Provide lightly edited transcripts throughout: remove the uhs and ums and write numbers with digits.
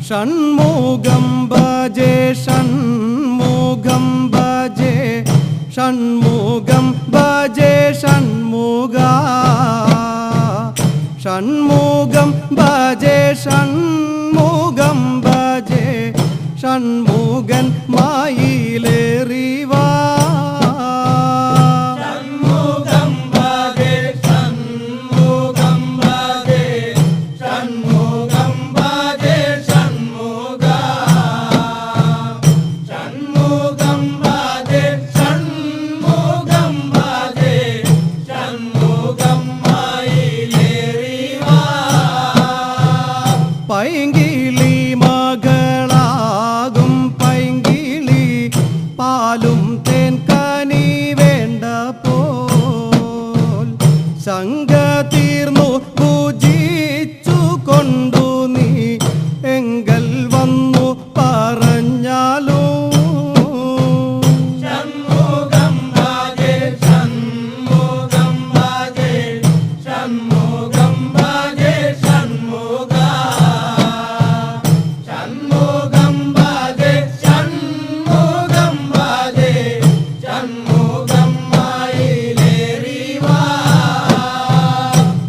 षण्मुगं भजे षण्मुगं भजे षण्मुगं भजे षण्मुगा षण्मुगं भजे षण्मुगं भजे षण्मुगन मायिलेरिवा പൈങ്കിളി മകളാകും പൈങ്കിളി പാലും തേൻ കനി വേണ്ട പോൽ സംഗ തീർന്നു പൂജിച്ചു കൊണ്ടു നീ എങ്കൽ വന്നു പറഞ്ഞാലോ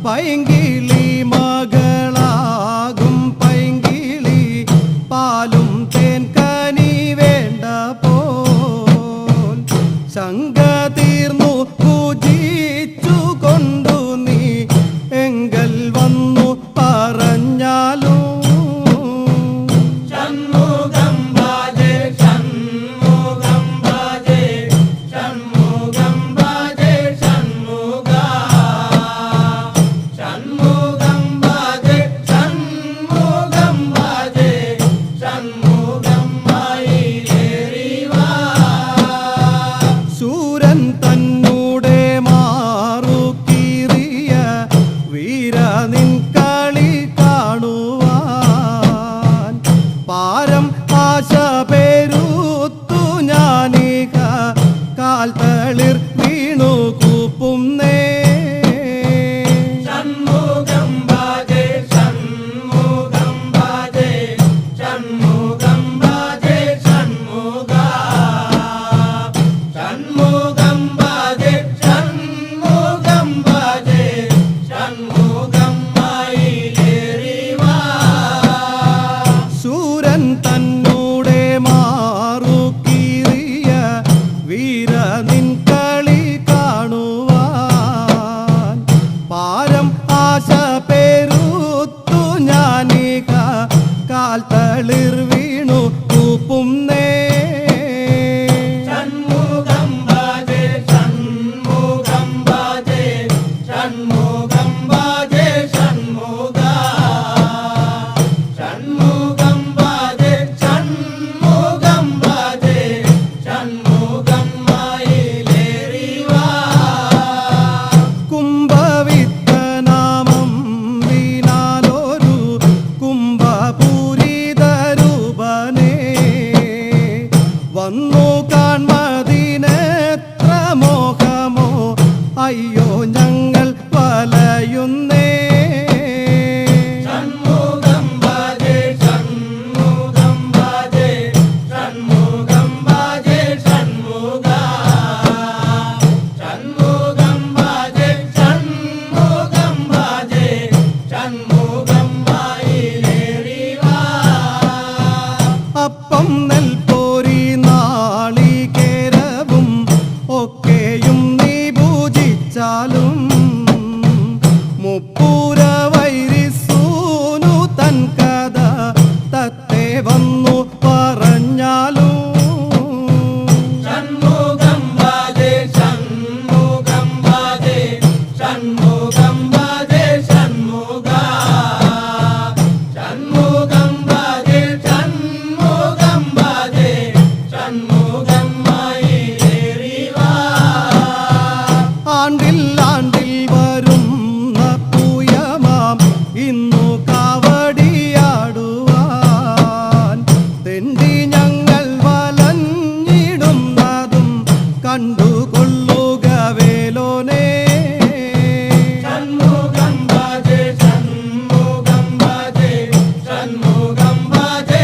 പൈങ്കിളി മകളാകും പൈങ്കിളി പാലും തേൻ കനി വേണ്ട പോൽ സംഗ തീർന്നു പൂജിച്ചു കൊണ്ടു നീ എങ്കൽ വന്നു പറഞ്ഞാലോ തന്നൂടെ മാറുകീറിയ വീര നിൻ കളി കാണുവാൻ പാരം ആശ പേരുത്തു ഞാനീക കാൽ തളിർ വീണു കൂപ്പുന്നേ തന്നൂടെ മാറുകീറിയ വീര നിൻ കളി കാണുവാൻ പാരം ആശ പേരുത്തു ഞാനീക കാൽ തളിർ വീണു കൂപ്പുന്നേ വന്നു കാൺമതിനെത്ര മോഹമോ അയ്യോ ഞങ്ങൾ വലയുന്നേ അപ്പം നെൽപ്പോരി നാളികേരവും ഒക്കെയും നീ പൂജിച്ചാലും മുപ്പൂര വൈരിസൂനു തൻ കഥ തത്തെ വന്നു പറഞ്ഞാലും ആണ്ടിൽ ആണ്ടിൽ വരുന്ന പൂയമാം ഇന്നു കാവടിയാടുവാൻ തെണ്ടി ഞങ്ങൾ വലഞ്ഞിടുന്നതും കണ്ടുകൊള്ളുക വേലോനേ षण्मुगं भजे षण्मुगं भजे षण्मुगं भजे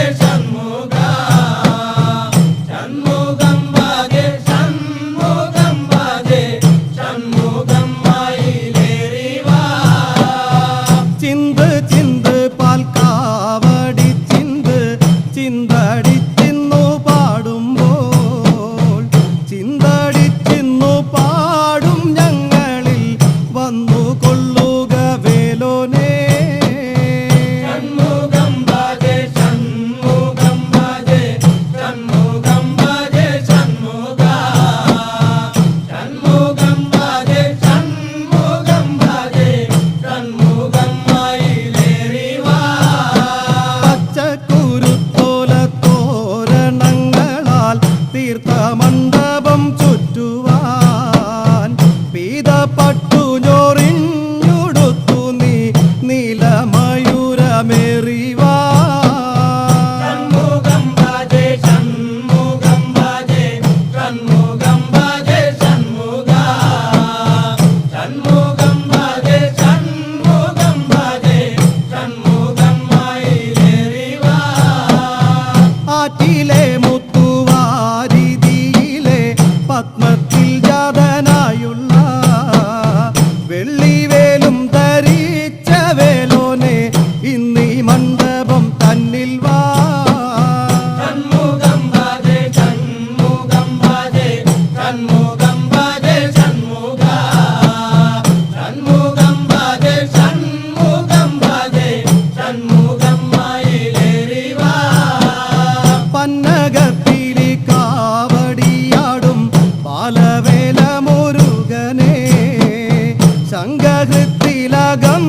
സംഘഹൃത്തിലകന്നു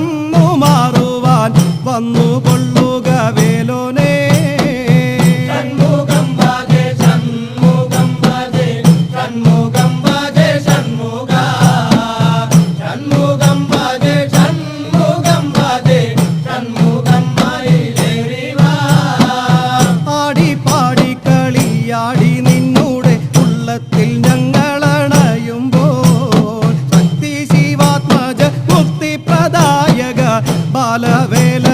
മാറുവാൻ വന്നു കൊള്ളുക വേലോനേ. ഷൺമുഖം ഭജേ ഷൺമുഖം ഭജേ ഷൺമുഖം ഭജേ ഷൺമുഖ ഷൺമുഖം ഭജേ ഷൺമുഖം ഭജേ ഷൺമുഖം മയിലേറിവാ. ആടി പാടി കളിയാടി നിന്നൂടെ ഉള്ളത്തിൽ ഞങ്ങളണയുമ്പോൾ ശക്തി ശിവാത്മജ മുക്തി പ്രദായക ബാലവേല